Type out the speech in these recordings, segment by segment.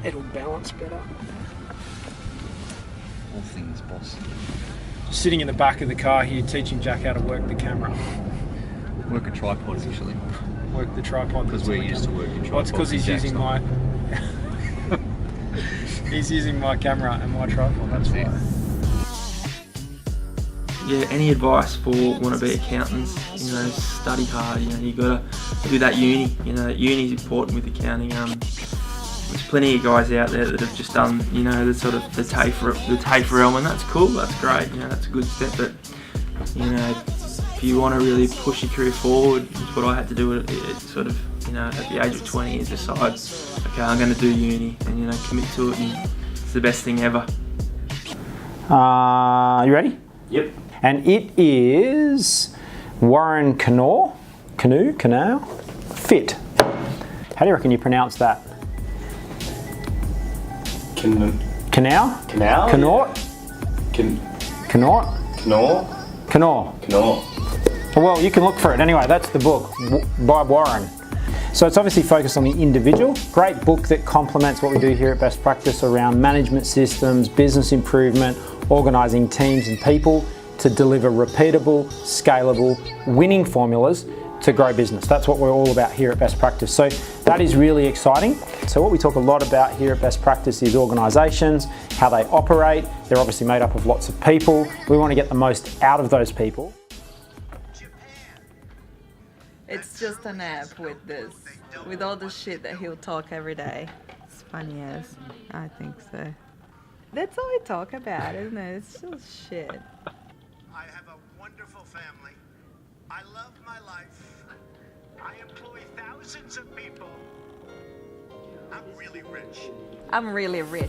It'll balance better. All things, boss. Just sitting in the back of the car here teaching Jack how to work the camera. Work a tripod, actually. Work the tripod. Because we're used to working tripods. Well, it's because he's using my... he's using my camera and my tripod, that's why. Yeah, any advice for wannabe accountants? You know, study hard. You know, you gotta do that uni. You know, uni is important with accounting. There's plenty of guys out there that have just done, you know, the sort of the TAFE realm, and that's cool. That's great. You know, that's a good step. But you know, if you want to really push your career forward, it's what I had to do. It sort of, you know, at the age of 20, is decide, okay, I'm going to do uni, and you know, commit to it, and it's the best thing ever. You ready? Yep. And it is Warren Canal, Fit. How do you reckon you pronounce that? Canal? Canal? Canort? Canort? Canal. Well, you can look for it. Anyway, that's the book by Warren. So it's obviously focused on the individual. Great book that complements what we do here at Best Practice around management systems, business improvement, organising teams and people to deliver repeatable, scalable, winning formulas to grow business. That's what we're all about here at Best Practice. So that is really exciting. So what we talk a lot about here at Best Practice is organisations, how they operate. They're obviously made up of lots of people. We want to get the most out of those people. It's just an app with this, with all the shit that he'll talk every day. It's funny as, I think so. That's all we talk about, isn't it? It's just shit. I have a wonderful family. I love my life. I employ thousands of people. I'm really rich. I'm really rich.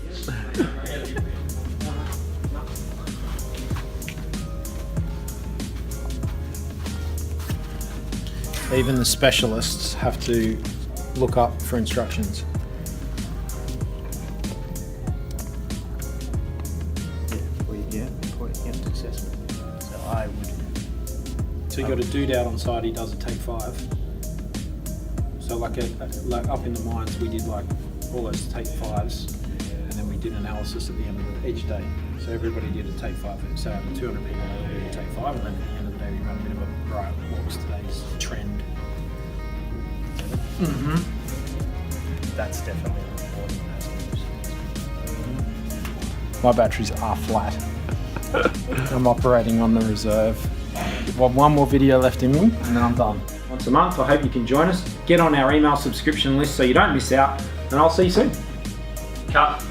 Even the specialists have to look up for instructions. Assessment. So I would. So you got a dude out on site. He does a take 5. So like up in the mines, we did like all those take 5s, and then we did analysis at the end of each day. So everybody did a take 5. So out of 200 people, they all did a take 5, and then at the end of the day, we run a bit of a right. What was today's trend? That's definitely important. My batteries are flat. I'm operating on the reserve. Well, one more video left in me, and then I'm done. Once a month, I hope you can join us. Get on our email subscription list so you don't miss out, and I'll see you soon. Cut.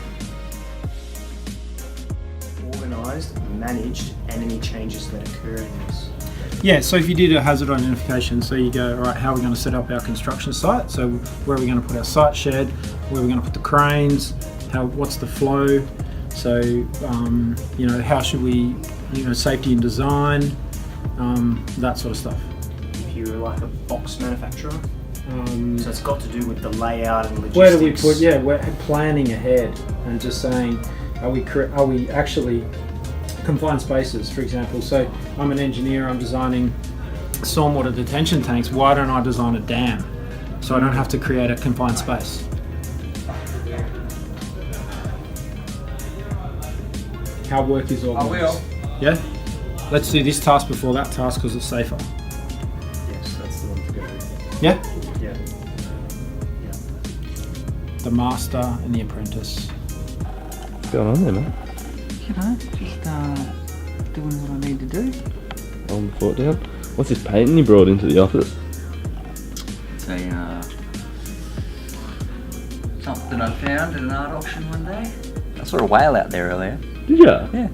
Organised, managed, and any changes that occur in this. Yeah, so if you did a hazard identification, so you go, all right, how are we going to set up our construction site? So where are we going to put our site shed? Where are we going to put the cranes? What's the flow? So, you know, how should we, you know, safety and design, that sort of stuff. If you're like a box manufacturer, so it's got to do with the layout and logistics. Where do we put, yeah, we're planning ahead and just saying, are we actually confined spaces, for example. So I'm an engineer, I'm designing stormwater detention tanks. Why don't I design a dam so I don't have to create a confined space? How work is organised. I will. Yeah? Let's do this task before that task because it's safer. Yes, that's the one to go. Yeah? Yeah. The master and the apprentice. What's going on there, mate? You know, just doing what I need to do. Hold the fort down. What's this painting you brought into the office? It's a something I found at an art auction one day. I saw a whale out there earlier. Did ya? Yeah,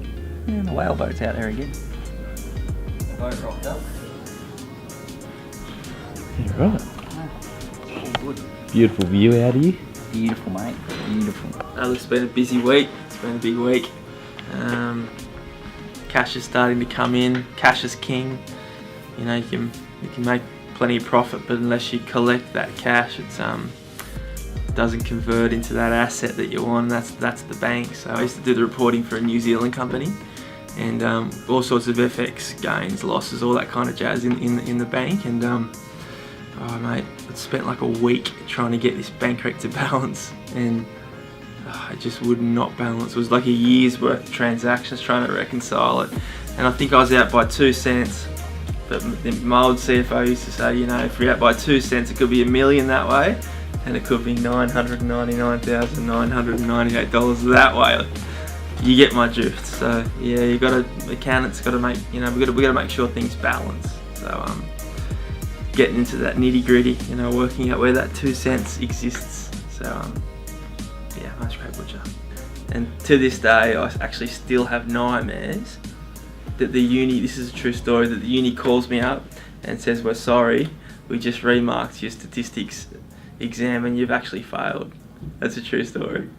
the whale boat's out there again. The boat rocked up. Yeah, right. All good. Beautiful view out of you. Beautiful, mate. Beautiful. It's been a busy week. It's been a big week. Cash is starting to come in. Cash is king. You know, you can make plenty of profit, but unless you collect that cash, it's doesn't convert into that asset that you want. That's the bank. So I used to do the reporting for a New Zealand company, and all sorts of FX gains, losses, all that kind of jazz in the bank. And oh mate, I spent like a week trying to get this bank rec to balance, and it just would not balance. It was like a year's worth of transactions trying to reconcile it, and I think I was out by 2 cents. But my old CFO used to say, you know, if you're out by 2 cents, it could be $1 million that way, and it could be $999,998 that way. You get my drift. So yeah, accountants got to make, you know, we got to make sure things balance. So getting into that nitty gritty, you know, working out where that 2 cents exists. So yeah, much great Butcher. And to this day, I actually still have nightmares that the uni, this is a true story, that the uni calls me up and says, we're sorry, we just remarked your statistics exam and you've actually failed. That's a true story.